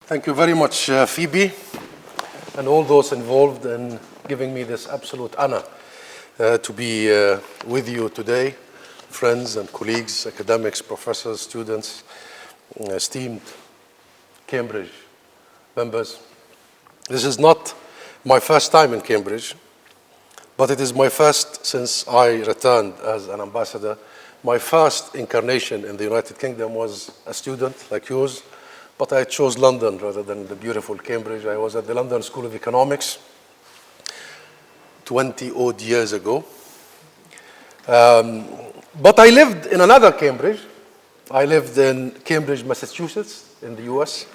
Thank you very much, Phoebe, and all those involved in giving me this absolute honor to be with you today, friends and colleagues, academics, professors, students, esteemed Cambridge members. This is not my first time in Cambridge, but it is my first since I returned as an ambassador. My first incarnation in the United Kingdom was a student like yours, but I chose London rather than the beautiful Cambridge. I was at the London School of Economics 20-odd years ago. But I lived in another Cambridge. I lived in Cambridge, Massachusetts, in the US,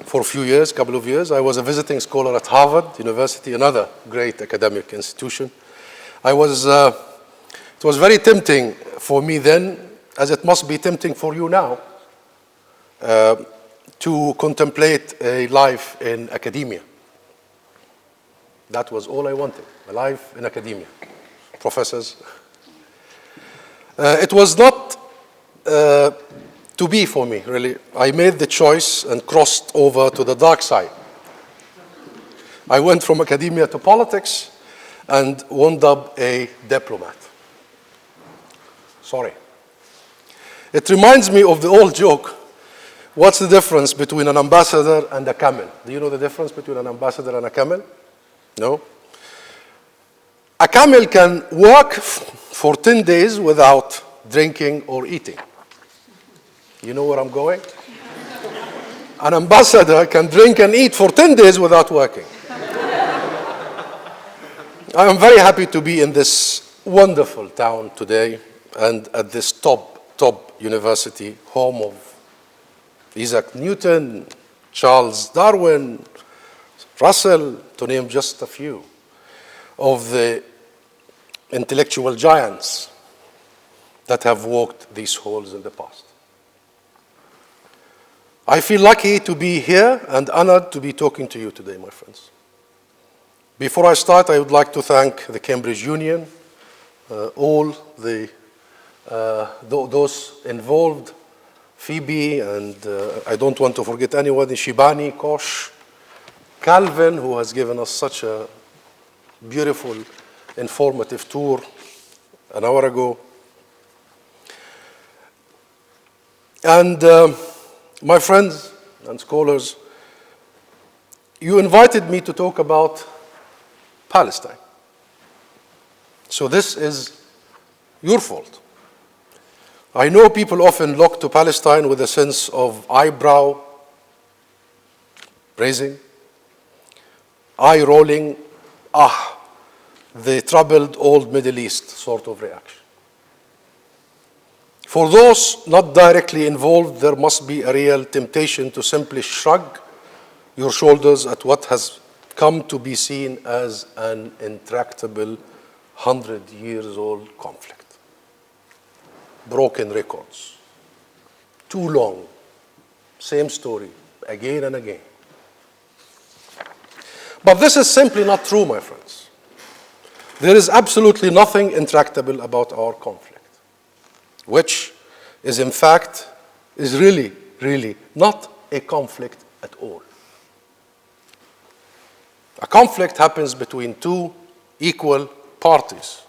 for a few years, couple of years. I was a visiting scholar at Harvard University, another great academic institution. It was very tempting for me then, as it must be tempting for you now, to contemplate a life in academia. That was all I wanted, a life in academia. Professors. It was not to be for me, really. I made the choice and crossed over to the dark side. I went from academia to politics and wound up a diplomat. Sorry. It reminds me of the old joke. What's the difference between an ambassador and a camel? Do you know the difference between an ambassador and a camel? No? A camel can work for 10 days without drinking or eating. You know where I'm going? An ambassador can drink and eat for 10 days without working. I am very happy to be in this wonderful town today and at this top university, home of Isaac Newton, Charles Darwin, Russell, to name just a few of the intellectual giants that have walked these halls in the past. I feel lucky to be here and honored to be talking to you today, my friends. Before I start, I would like to thank the Cambridge Union, all those involved, Phoebe, and I don't want to forget anyone, Shibani, Kosh, Calvin, who has given us such a beautiful, informative tour an hour ago. And my friends and scholars, you invited me to talk about Palestine. So this is your fault. I know people often look to Palestine with a sense of eyebrow raising, eye rolling, the troubled old Middle East sort of reaction. For those not directly involved, there must be a real temptation to simply shrug your shoulders at what has come to be seen as an intractable 100-year-old conflict. Broken records, too long, same story, again and again. But this is simply not true, my friends. There is absolutely nothing intractable about our conflict, which is in fact, is really, really not a conflict at all. A conflict happens between two equal parties.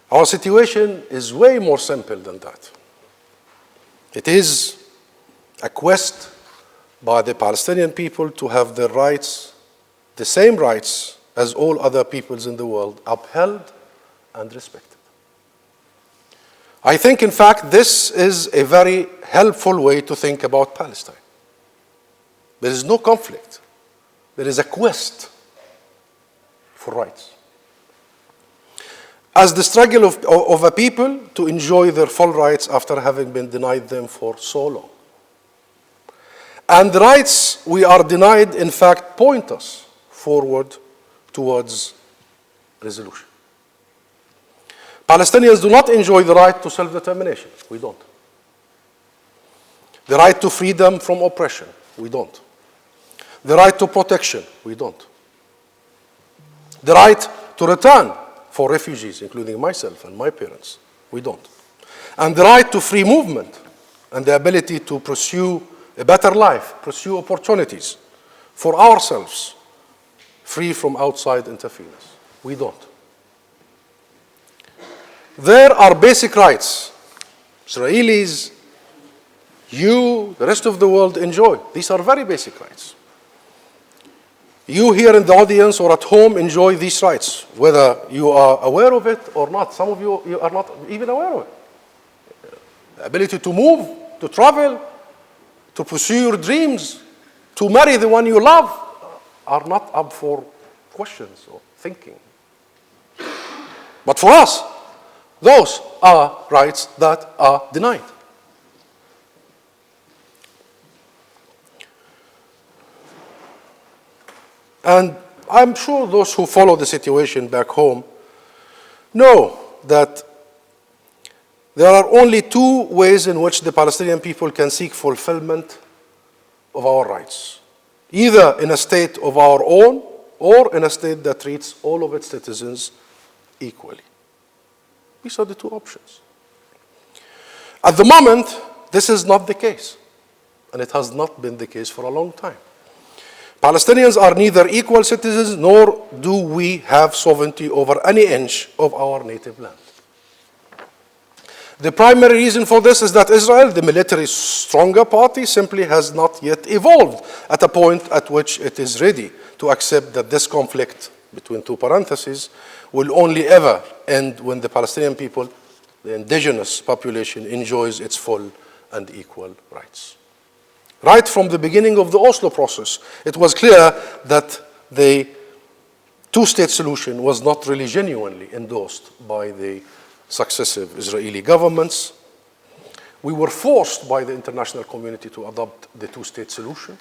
Our situation is way more simple than that. It is a quest by the Palestinian people to have their rights, the same rights as all other peoples in the world, upheld and respected. I think, in fact, this is a very helpful way to think about Palestine. There is no conflict. There is a quest for rights. As the struggle of a people to enjoy their full rights after having been denied them for so long. And the rights we are denied, in fact, point us forward towards resolution. Palestinians do not enjoy the right to self-determination. We don't. The right to freedom from oppression. We don't. The right to protection. We don't. The right to return for refugees, including myself and my parents. We don't. And the right to free movement and the ability to pursue a better life, pursue opportunities for ourselves, free from outside interference. We don't. There are basic rights. Israelis, you, the rest of the world enjoy. These are very basic rights. You here in the audience or at home enjoy these rights, whether you are aware of it or not. Some of you are not even aware of it. The ability to move, to travel, to pursue your dreams, to marry the one you love are not up for questions or thinking. But for us, those are rights that are denied. And I'm sure those who follow the situation back home know that there are only two ways in which the Palestinian people can seek fulfillment of our rights. Either in a state of our own or in a state that treats all of its citizens equally. These are the two options. At the moment, this is not the case. And it has not been the case for a long time. Palestinians are neither equal citizens nor do we have sovereignty over any inch of our native land. The primary reason for this is that Israel, the military stronger party, simply has not yet evolved at a point at which it is ready to accept that this conflict, between two parentheses, will only ever end when the Palestinian people, the indigenous population, enjoys its full and equal rights. Right from the beginning of the Oslo process, it was clear that the two-state solution was not really genuinely endorsed by the successive Israeli governments. We were forced by the international community to adopt the two-state solution,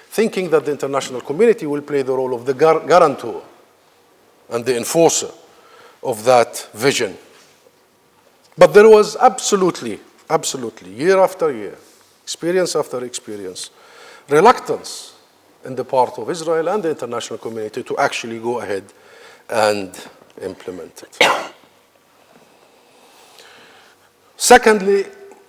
thinking that the international community will play the role of the guarantor and the enforcer of that vision. But there was absolutely, year after year, experience after experience, reluctance in the part of Israel and the international community to actually go ahead and implement it. Secondly,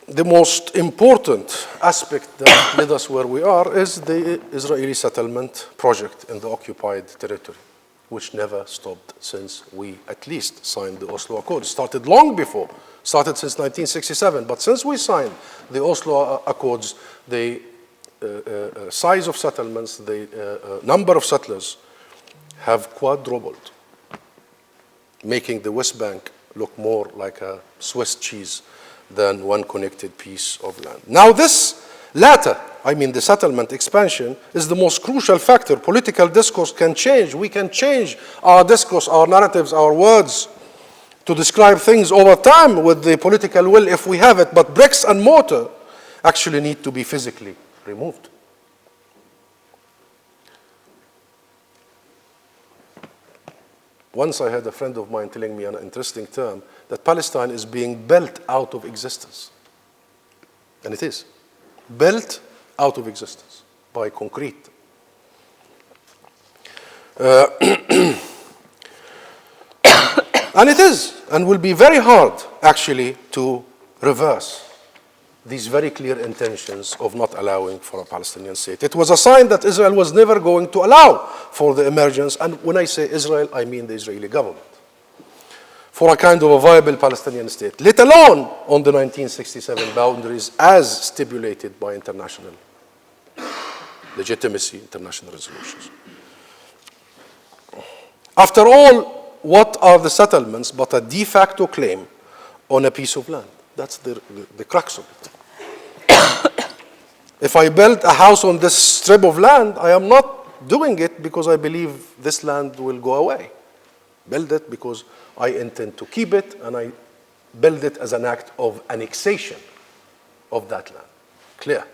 the most important aspect that led us where we are is the Israeli settlement project in the occupied territory, which never stopped since we at least signed the Oslo Accords. Started long before, started since 1967, but since we signed the Oslo Accords, the size of settlements, the number of settlers have quadrupled, making the West Bank look more like a Swiss cheese than one connected piece of land. Now this latter, I mean the settlement expansion, is the most crucial factor. Political discourse can change. We can change our discourse, our narratives, our words to describe things over time with the political will if we have it, but bricks and mortar actually need to be physically removed. Once I had a friend of mine telling me an interesting term, that Palestine is being built out of existence. And it is. Built out of existence by concrete. And it is, and will be very hard, actually, to reverse these very clear intentions of not allowing for a Palestinian state. It was a sign that Israel was never going to allow for the emergence, and when I say Israel, I mean the Israeli government, for a kind of a viable Palestinian state, let alone on the 1967 boundaries as stipulated by international legitimacy, international resolutions. After all, what are the settlements but a de facto claim on a piece of land? That's the crux of it. If I build a house on this strip of land, I am not doing it because I believe this land will go away. Build it because I intend to keep it, and I build it as an act of annexation of that land. Clear?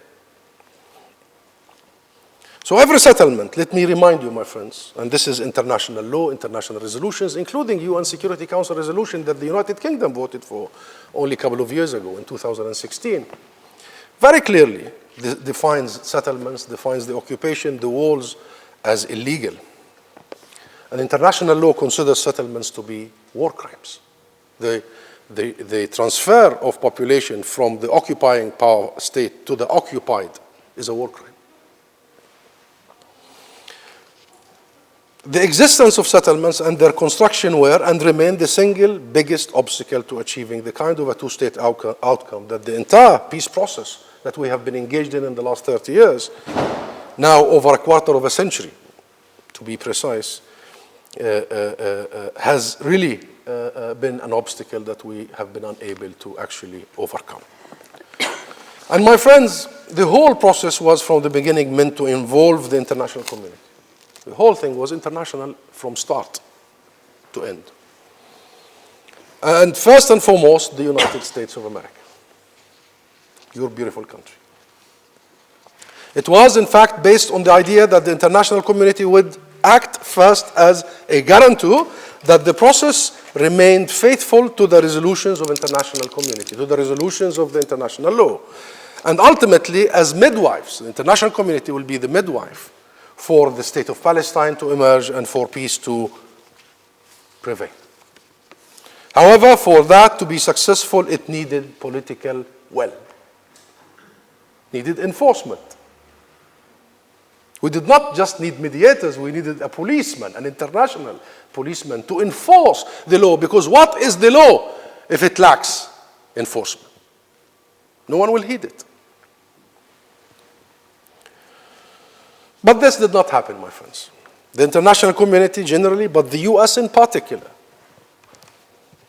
So every settlement, let me remind you, my friends, and this is international law, international resolutions, including UN Security Council resolution that the United Kingdom voted for only a couple of years ago in 2016, very clearly defines settlements, defines the occupation, the walls as illegal. And international law considers settlements to be war crimes. The transfer of population from the occupying power state to the occupied is a war crime. The existence of settlements and their construction were and remain the single biggest obstacle to achieving the kind of a two-state outcome that the entire peace process that we have been engaged in the last 30 years, now over a quarter of a century, to be precise, has really been an obstacle that we have been unable to actually overcome. And my friends, the whole process was from the beginning meant to involve the international community. The whole thing was international from start to end. And first and foremost, the United States of America, your beautiful country. It was, in fact, based on the idea that the international community would act first as a guarantor that the process remained faithful to the resolutions of international community, to the resolutions of the international law. And ultimately, as midwives, the international community will be the midwife for the state of Palestine to emerge and for peace to prevail. However, for that to be successful, it needed political will, needed enforcement. We did not just need mediators, we needed a policeman, an international policeman, to enforce the law, because what is the law if it lacks enforcement? No one will heed it. But this did not happen, my friends. The international community generally, but the US in particular,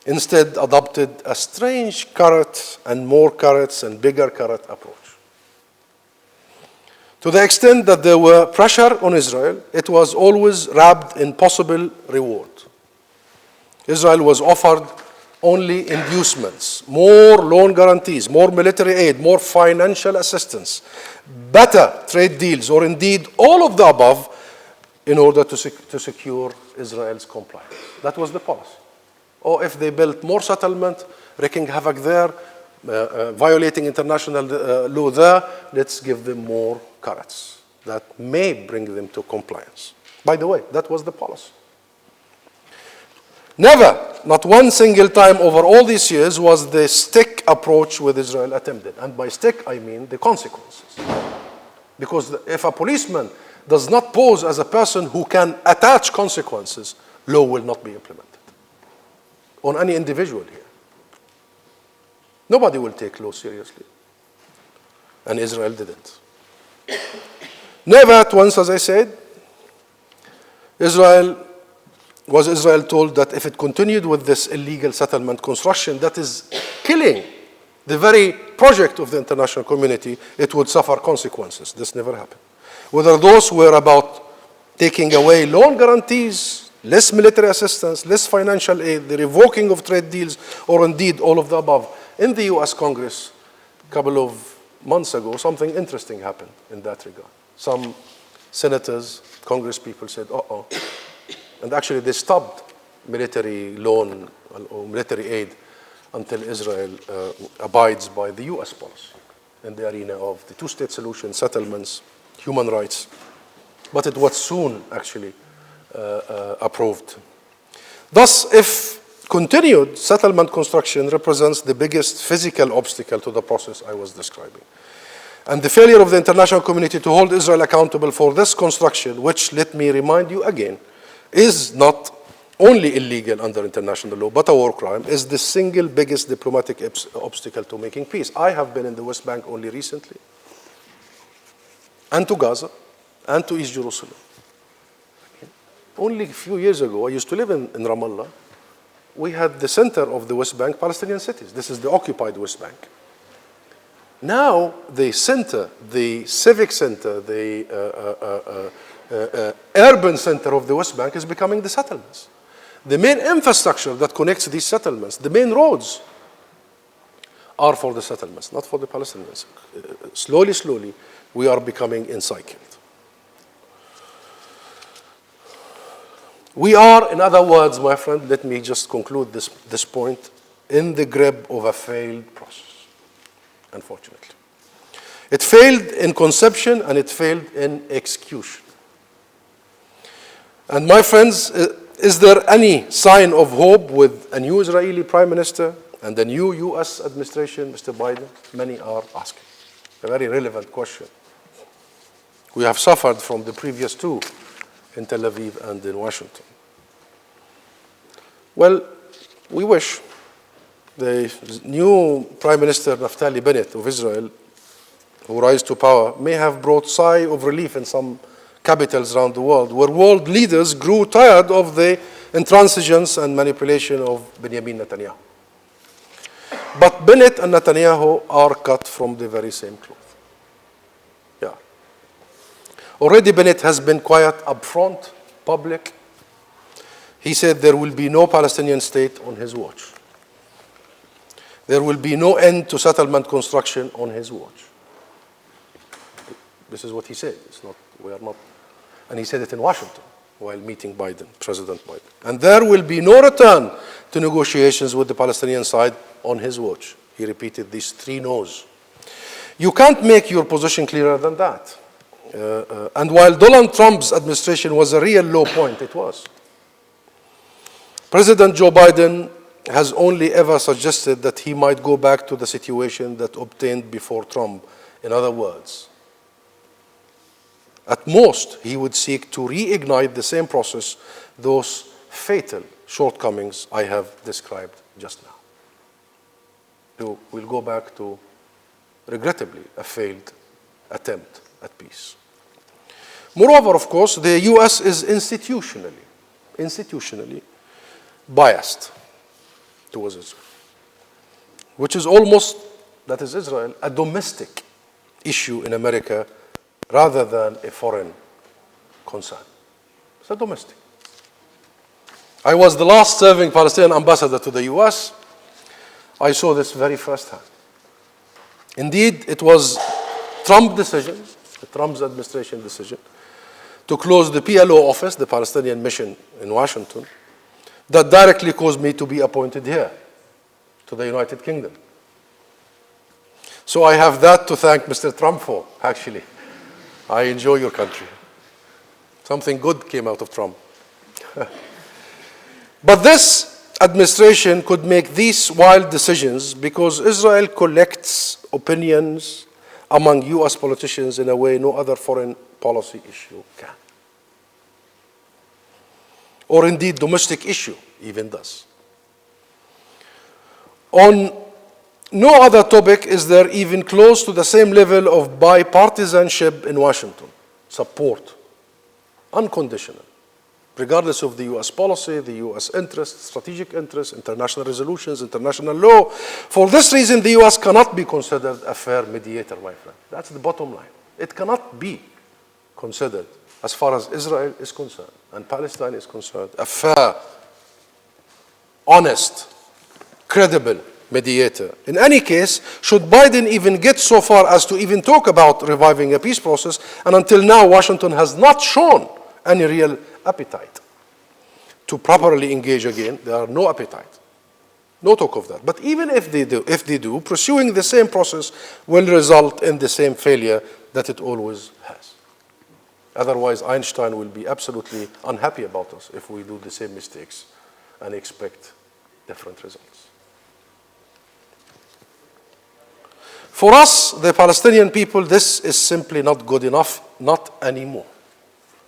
instead adopted a strange carrot and more carrots and bigger carrot approach. To the extent that there were pressure on Israel, it was always wrapped in possible reward. Israel was offered only inducements, more loan guarantees, more military aid, more financial assistance, better trade deals, or indeed all of the above in order to secure Israel's compliance. That was the policy. Or if they built more settlement, wreaking havoc there, violating international law there, let's give them more carrots that may bring them to compliance. By the way, that was the policy. Never, not one single time over all these years, was the stick approach with Israel attempted. And by stick, I mean the consequences. Because if a policeman does not pose as a person who can attach consequences, law will not be implemented on any individual here. Nobody will take law seriously. And Israel didn't. Never at once, as I said, Israel told that if it continued with this illegal settlement construction that is killing the very project of the international community, it would suffer consequences. This never happened. Whether those were about taking away loan guarantees, less military assistance, less financial aid, the revoking of trade deals, or indeed all of the above. In the US Congress, a couple of months ago, something interesting happened in that regard. Some senators, Congress people said, uh-oh. And actually they stopped military loan or military aid until Israel abides by the US policy in the arena of the two-state solution, settlements, human rights. But it was soon actually approved. Thus, if continued, settlement construction represents the biggest physical obstacle to the process I was describing. And the failure of the international community to hold Israel accountable for this construction, which, let me remind you again, is not only illegal under international law, but a war crime, is the single biggest diplomatic obstacle to making peace. I have been in the West Bank only recently, and to Gaza, and to East Jerusalem. Only a few years ago, I used to live in Ramallah. We had the center of the West Bank, Palestinian cities. This is the occupied West Bank. Now, the center, the civic center, the urban center of the West Bank is becoming the settlements. The main infrastructure that connects these settlements, the main roads, are for the settlements, not for the Palestinians. Slowly, we are becoming encircled. We are, in other words, my friend, let me just conclude this point, in the grip of a failed process, unfortunately. It failed in conception and it failed in execution. And my friends, is there any sign of hope with a new Israeli Prime Minister and a new US administration, Mr. Biden? Many are asking. A very relevant question. We have suffered from the previous two in Tel Aviv and in Washington. Well, we wish the new Prime Minister Naftali Bennett of Israel, who rise to power, may have brought sigh of relief in some capitals around the world, where world leaders grew tired of the intransigence and manipulation of Benjamin Netanyahu. But Bennett and Netanyahu are cut from the very same cloth. Yeah. Already Bennett has been quiet, upfront, public. He said there will be no Palestinian state on his watch. There will be no end to settlement construction on his watch. This is what he said. It's not, we are not, and he said it in Washington while meeting Biden, President Biden. And there will be no return to negotiations with the Palestinian side on his watch. He repeated these three no's. You can't make your position clearer than that. And while Donald Trump's administration was a real low point, it was. President Joe Biden has only ever suggested that he might go back to the situation that obtained before Trump. In other words, at most, he would seek to reignite the same process, those fatal shortcomings I have described just now. So we'll go back to, regrettably, a failed attempt at peace. Moreover, of course, the US is institutionally biased towards Israel, which is almost, that is Israel, a domestic issue in America rather than a foreign concern. It's a domestic. I was the last serving Palestinian ambassador to the US. I saw this very firsthand. Indeed, it was Trump's decision, the Trump's administration decision, to close the PLO office, the Palestinian mission in Washington, that directly caused me to be appointed here, to the United Kingdom. So I have that to thank Mr. Trump for, actually. I enjoy your country. Something good came out of Trump. But this administration could make these wild decisions because Israel collects opinions among US politicians in a way no other foreign policy issue can. Or indeed domestic issue even does. On no other topic is there even close to the same level of bipartisanship in Washington. Support, unconditional, regardless of the US policy, the US interests, strategic interests, international resolutions, international law. For this reason, the US cannot be considered a fair mediator, my friend. That's the bottom line. It cannot be considered, as far as Israel is concerned and Palestine is concerned, a fair, honest, credible mediator. In any case, should Biden even get so far as to even talk about reviving a peace process, and until now Washington has not shown any real appetite to properly engage again, there are no appetite, no talk of that. But even if they do, pursuing the same process will result in the same failure that it always has. Otherwise, Einstein will be absolutely unhappy about us if we do the same mistakes and expect different results. For us, the Palestinian people, this is simply not good enough, not anymore.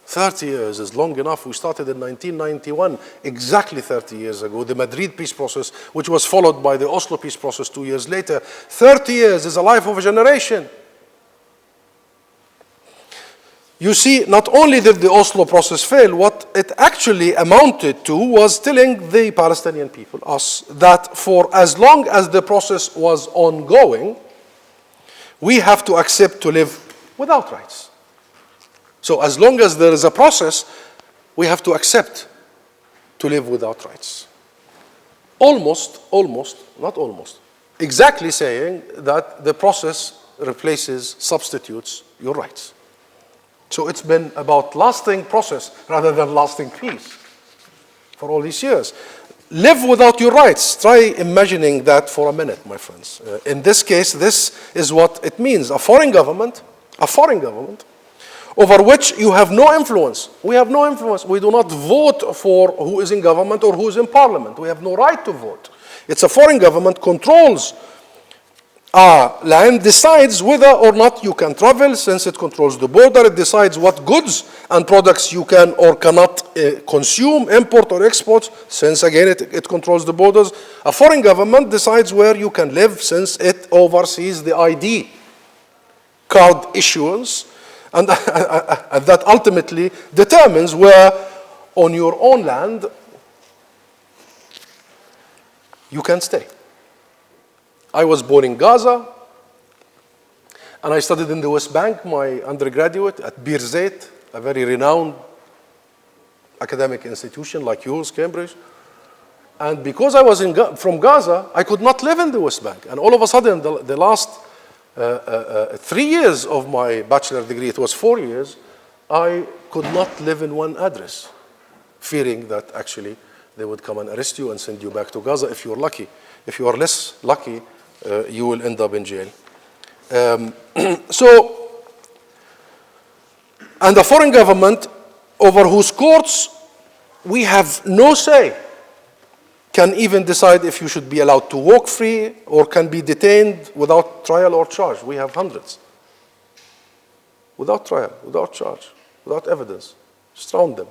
30 years is long enough. We started in 1991, exactly 30 years ago, the Madrid peace process, which was followed by the Oslo peace process 2 years later. 30 years is the life of a generation. You see, not only did the Oslo process fail, what it actually amounted to was telling the Palestinian people, us, that for as long as the process was ongoing, we have to accept to live without rights. So as long as there is a process, we have to accept to live without rights. Not almost, exactly saying that the process replaces, substitutes your rights. So it's been about lasting process rather than lasting peace for all these years. Live without your rights. Try imagining that for a minute, my friends. In this case, this is what it means. A foreign government over which you have no influence. We have no influence. We do not vote for who is in government or who is in parliament. We have no right to vote. It's a foreign government controls land decides whether or not you can travel, since it controls the border. It decides what goods and products you can or cannot consume, import or export, since again it controls the borders. A foreign government decides where you can live, since it oversees the ID card issuance, and that ultimately determines where on your own land you can stay. I was born in Gaza, and I studied in the West Bank, my undergraduate at Bir Zayt, a very renowned academic institution like yours, Cambridge. And because I was from Gaza, I could not live in the West Bank. And all of a sudden, the last 3 years of my bachelor degree, it was 4 years, I could not live in one address, fearing that actually they would come and arrest you and send you back to Gaza if you're lucky. If you are less lucky, you will end up in jail. And the foreign government, over whose courts we have no say, can even decide if you should be allowed to walk free or can be detained without trial or charge. We have hundreds. Without trial, without charge, without evidence. Surround them.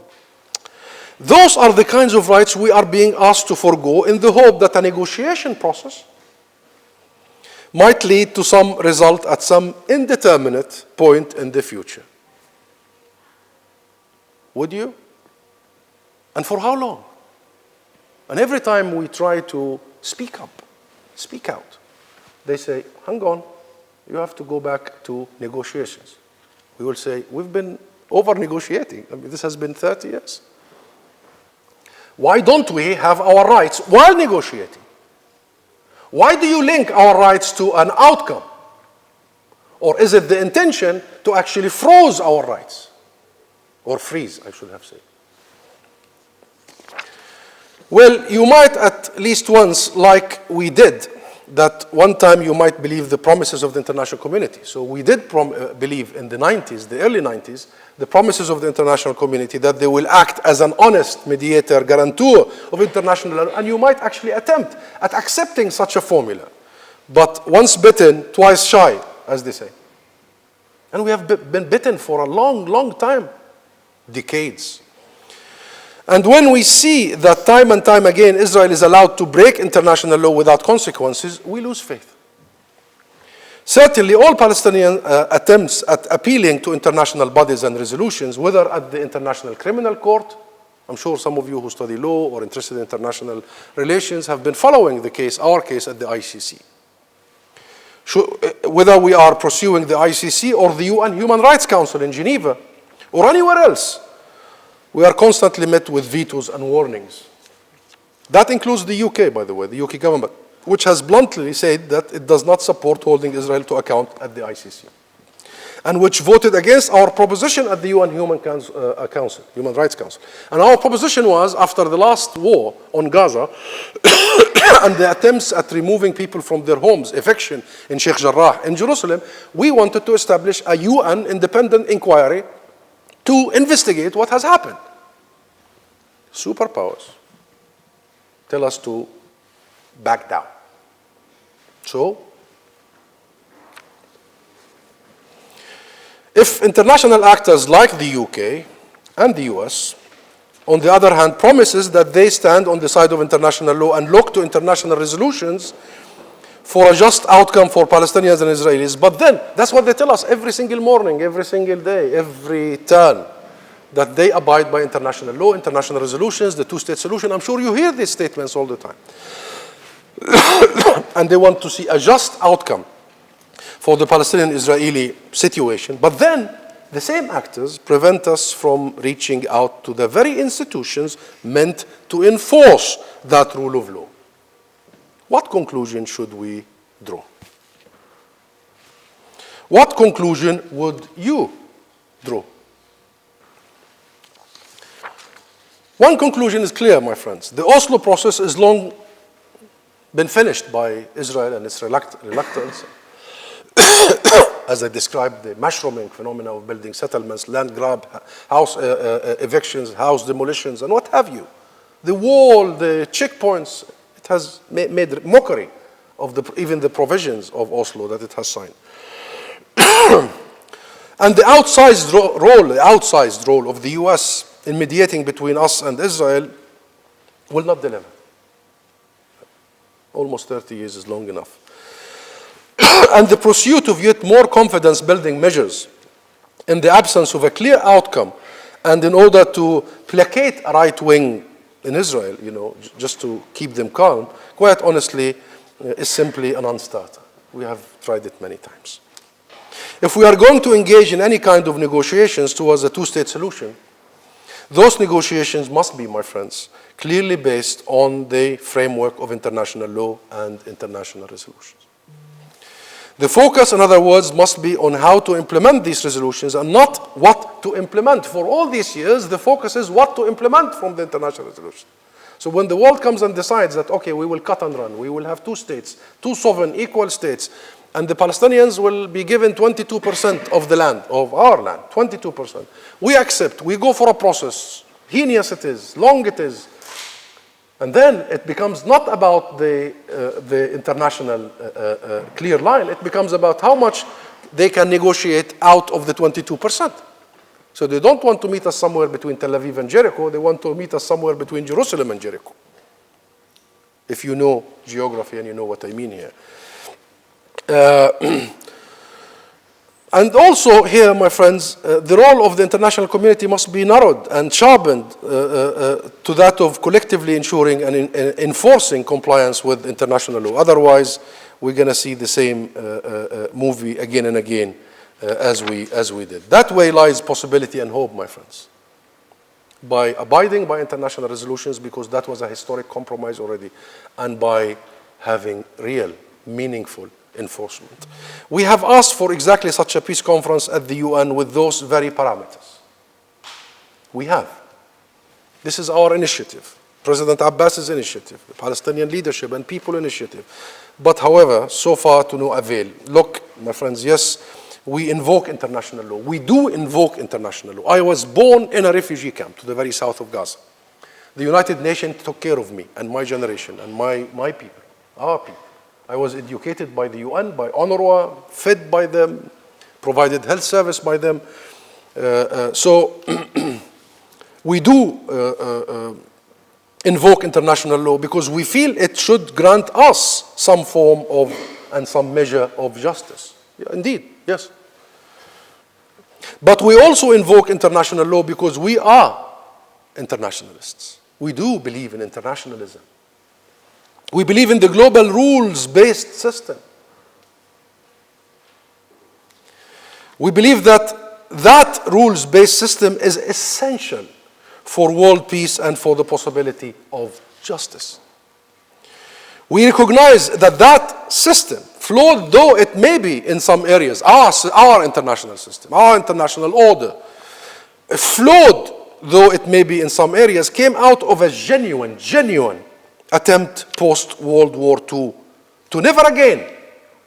Those are the kinds of rights we are being asked to forego in the hope that a negotiation process might lead to some result at some indeterminate point in the future. Would you? And for how long? And every time we try to speak up, speak out, they say, hang on, you have to go back to negotiations. We will say, we've been over-negotiating. I mean, this has been 30 years. Why don't we have our rights while negotiating? Why do you link our rights to an outcome? Or is it the intention to actually freeze our rights? Or freeze, I should have said. Well, you might at least once, like we did, that one time you might believe the promises of the international community. So we did believe in the 90s, the early 90s, the promises of the international community that they will act as an honest mediator, guarantor of international law, and you might actually attempt at accepting such a formula. But once bitten, twice shy, as they say. And we have been bitten for a long, long time, decades. And when we see that time and time again Israel is allowed to break international law without consequences, we lose faith. Certainly all Palestinian attempts at appealing to international bodies and resolutions, whether at the International Criminal Court, I'm sure some of you who study law or interested in international relations have been following the case, our case at the ICC. Whether we are pursuing the ICC or the UN Human Rights Council in Geneva or anywhere else, we are constantly met with vetoes and warnings. That includes the UK, by the way, the UK government, which has bluntly said that it does not support holding Israel to account at the ICC, and which voted against our proposition at the UN Human Rights Council. And our proposition was, after the last war on Gaza and the attempts at removing people from their homes, eviction in Sheikh Jarrah in Jerusalem, we wanted to establish a UN independent inquiry to investigate what has happened. Superpowers tell us to back down. So, if international actors like the UK and the US, on the other hand, promises that they stand on the side of international law and look to international resolutions for a just outcome for Palestinians and Israelis, but then, that's what they tell us every single morning, every single day, every turn, that they abide by international law, international resolutions, the two-state solution. I'm sure you hear these statements all the time. And they want to see a just outcome for the Palestinian-Israeli situation. But then, the same actors prevent us from reaching out to the very institutions meant to enforce that rule of law. What conclusion should we draw? What conclusion would you draw? One conclusion is clear, my friends. The Oslo process has long been finished by Israel and its reluctance. As I described, the mushrooming phenomena of building settlements, land grab, house evictions, house demolitions, and what have you. The wall, the checkpoints, it has made mockery even the provisions of Oslo that it has signed. And the outsized role of the US in mediating between us and Israel will not deliver. Almost 30 years is long enough. And the pursuit of yet more confidence-building measures in the absence of a clear outcome and in order to placate a right wing in Israel, just to keep them calm, quite honestly, is simply a non-starter. We have tried it many times. If we are going to engage in any kind of negotiations towards a two-state solution, those negotiations must be, my friends, clearly based on the framework of international law and international resolutions. The focus, in other words, must be on how to implement these resolutions and not what to implement. For all these years, the focus is what to implement from the international resolution. So when the world comes and decides that, okay, we will cut and run, we will have two states, two sovereign equal states, and the Palestinians will be given 22% of the land, of our land, 22%. We accept, we go for a process, heinous it is, long it is, and then it becomes not about the international clear line, it becomes about how much they can negotiate out of the 22%. So they don't want to meet us somewhere between Tel Aviv and Jericho, they want to meet us somewhere between Jerusalem and Jericho. If you know geography and you know what I mean here. And also here, my friends, the role of the international community must be narrowed and sharpened to that of collectively ensuring and enforcing compliance with international law. Otherwise, we're going to see the same movie again and again as we did. That way lies possibility and hope, my friends. By abiding by international resolutions, because that was a historic compromise already, and by having real, meaningful enforcement. We have asked for exactly such a peace conference at the UN with those very parameters. We have. This is our initiative, President Abbas's initiative, the Palestinian leadership and people initiative. But however, so far to no avail. Look, my friends, yes, we invoke international law. We do invoke international law. I was born in a refugee camp to the very south of Gaza. The United Nations took care of me and my generation and my people, our people. I was educated by the UN, by UNRWA, fed by them, provided health service by them. So we do invoke international law because we feel it should grant us some form of and some measure of justice. Yeah, indeed, yes. But we also invoke international law because we are internationalists. We do believe in internationalism. We believe in the global rules-based system. We believe that that rules-based system is essential for world peace and for the possibility of justice. We recognize that that system, flawed though it may be in some areas, our international system, our international order, flawed though it may be in some areas, came out of a genuine attempt post-World War II to never again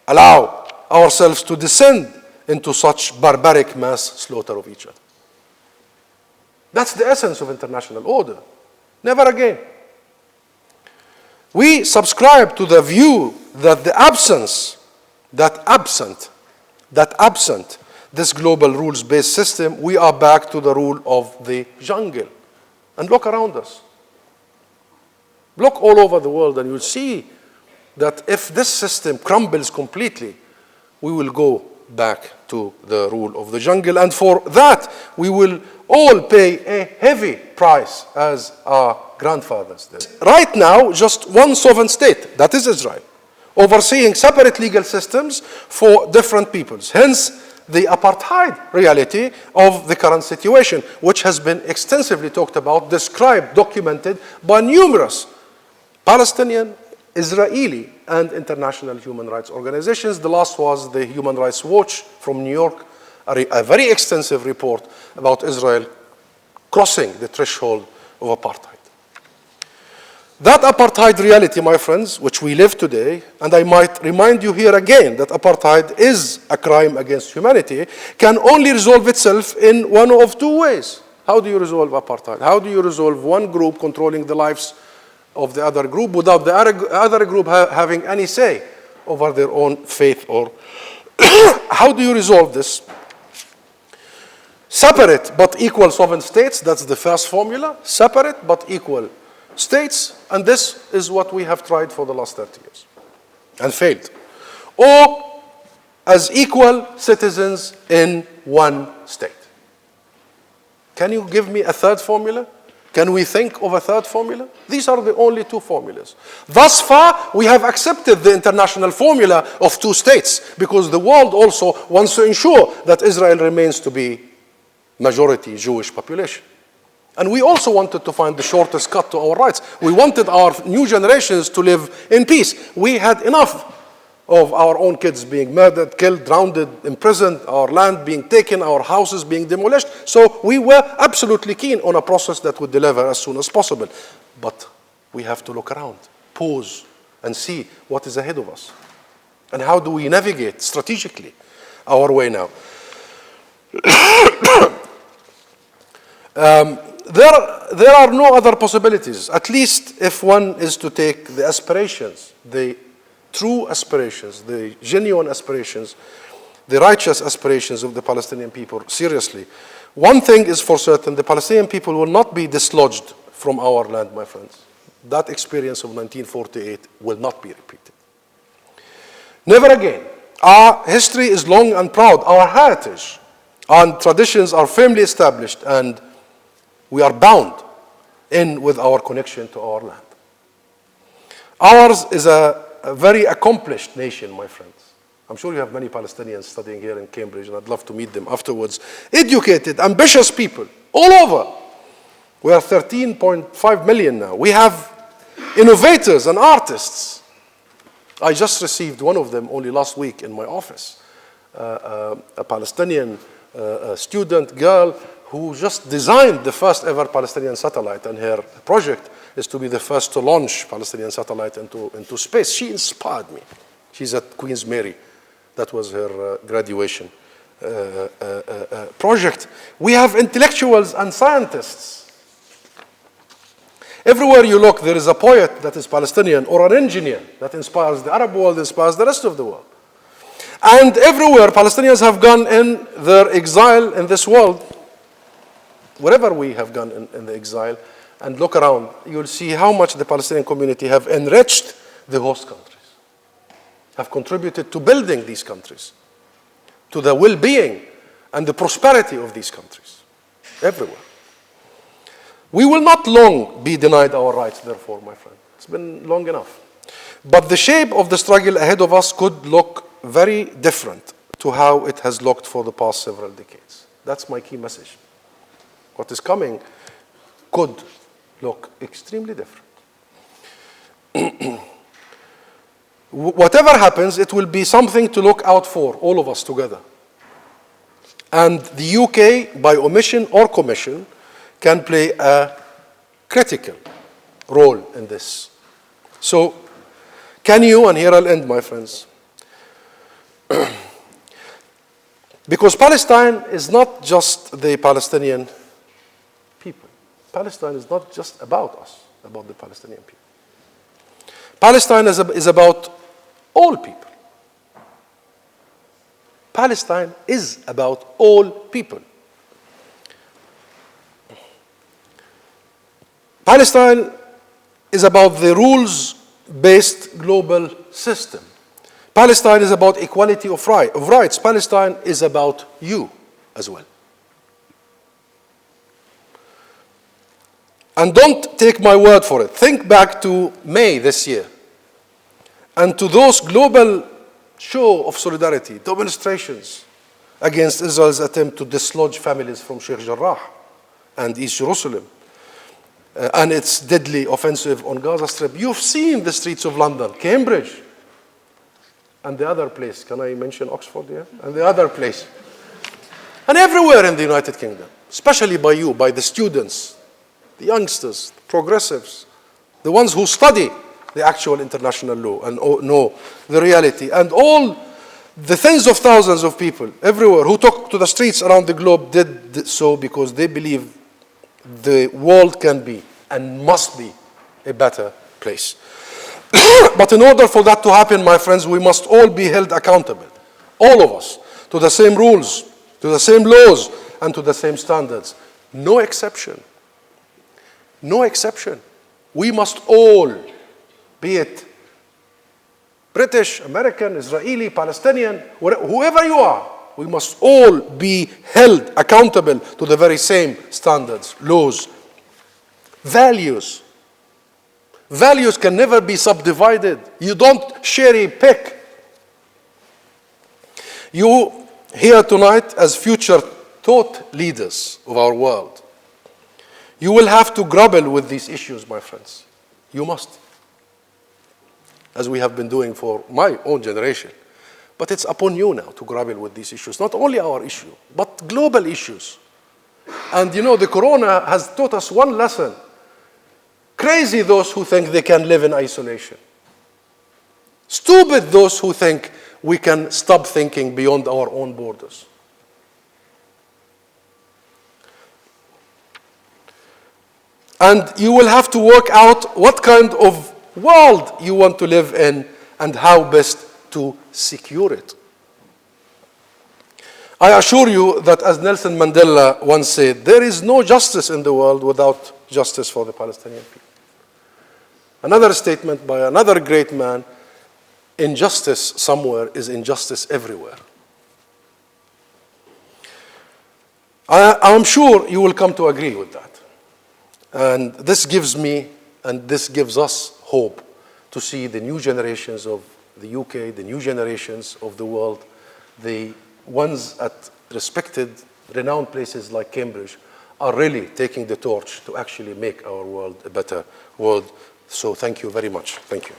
allow ourselves to descend into such barbaric mass slaughter of each other. That's the essence of international order. Never again. We subscribe to the view that absent this global rules-based system, we are back to the rule of the jungle. And look around us. Look all over the world and you'll see that if this system crumbles completely, we will go back to the rule of the jungle. And for that, we will all pay a heavy price as our grandfathers did. Right now, just one sovereign state, that is Israel, overseeing separate legal systems for different peoples. Hence, the apartheid reality of the current situation, which has been extensively talked about, described, documented by numerous Palestinian, Israeli, and international human rights organizations. The last was the Human Rights Watch from New York, a very extensive report about Israel crossing the threshold of apartheid. That apartheid reality, my friends, which we live today, and I might remind you here again that apartheid is a crime against humanity, can only resolve itself in one of two ways. How do you resolve apartheid? How do you resolve one group controlling the lives of the other group without the other group having any say over their own faith. Or how do you resolve this? Separate but equal sovereign states, that's the first formula. Separate but equal states, and this is what we have tried for the last 30 years and failed. Or as equal citizens in one state. Can you give me a third formula? Can we think of a third formula? These are the only two formulas. Thus far, we have accepted the international formula of two states because the world also wants to ensure that Israel remains to be majority Jewish population. And we also wanted to find the shortest cut to our rights. We wanted our new generations to live in peace. We had enough of our own kids being murdered, killed, drowned, imprisoned, our land being taken, our houses being demolished. So we were absolutely keen on a process that would deliver as soon as possible. But we have to look around, pause, and see what is ahead of us. And how do we navigate strategically our way now? There are no other possibilities, at least if one is to take the aspirations, the true aspirations, the genuine aspirations, the righteous aspirations of the Palestinian people seriously. One thing is for certain, the Palestinian people will not be dislodged from our land, my friends. That experience of 1948 will not be repeated. Never again. Our history is long and proud. Our heritage and traditions are firmly established, and we are bound in with our connection to our land. Ours is a very accomplished nation, my friends. I'm sure you have many Palestinians studying here in Cambridge, and I'd love to meet them afterwards. Educated, ambitious people, all over. We are 13.5 million now. We have innovators and artists. I just received one of them only last week in my office. A Palestinian student girl who just designed the first ever Palestinian satellite, and her project is to be the first to launch Palestinian satellite into space. She inspired me. She's at Queen's Mary. That was her graduation project. We have intellectuals and scientists. Everywhere you look, there is a poet that is Palestinian or an engineer that inspires the Arab world, inspires the rest of the world. And everywhere Palestinians have gone in their exile in this world, wherever we have gone in the exile, and look around, you'll see how much the Palestinian community have enriched the host countries, have contributed to building these countries, to the well-being and the prosperity of these countries, everywhere. We will not long be denied our rights, therefore, my friend. It's been long enough. But the shape of the struggle ahead of us could look very different to how it has looked for the past several decades. That's my key message. What is coming could look extremely different. Whatever happens, it will be something to look out for, all of us together. And the UK, by omission or commission, can play a critical role in this. So, can you, and here I'll end, my friends, because Palestine is not just the Palestinian people. Palestine is not just about us, about the Palestinian people. Palestine is about all people. Palestine is about all people. Palestine is about the rules-based global system. Palestine is about equality of rights. Palestine is about you as well. And don't take my word for it. Think back to May this year and to those global show of solidarity, demonstrations against Israel's attempt to dislodge families from Sheikh Jarrah and East Jerusalem and its deadly offensive on Gaza Strip. You've seen the streets of London, Cambridge, and the other place. Can I mention Oxford here? And the other place. And everywhere in the United Kingdom, especially by you, by the students, the youngsters, the progressives, the ones who study the actual international law and know the reality. And all the tens of thousands of people everywhere who took to the streets around the globe did so because they believe the world can be and must be a better place. But in order for that to happen, my friends, we must all be held accountable, all of us, to the same rules, to the same laws, and to the same standards. No exception. No exception. We must all, be it British, American, Israeli, Palestinian, whoever you are, we must all be held accountable to the very same standards, laws, values. Values can never be subdivided. You don't cherry pick. You here tonight as future thought leaders of our world, you will have to grapple with these issues, my friends. You must, as we have been doing for my own generation. But it's upon you now to grapple with these issues, not only our issue, but global issues. And you know, the corona has taught us one lesson. Crazy those who think they can live in isolation. Stupid those who think we can stop thinking beyond our own borders. And you will have to work out what kind of world you want to live in and how best to secure it. I assure you that, as Nelson Mandela once said, there is no justice in the world without justice for the Palestinian people. Another statement by another great man, injustice somewhere is injustice everywhere. I'm sure you will come to agree with that. And this gives me and this gives us hope to see the new generations of the UK, the new generations of the world, the ones at respected, renowned places like Cambridge, are really taking the torch to actually make our world a better world. So thank you very much. Thank you.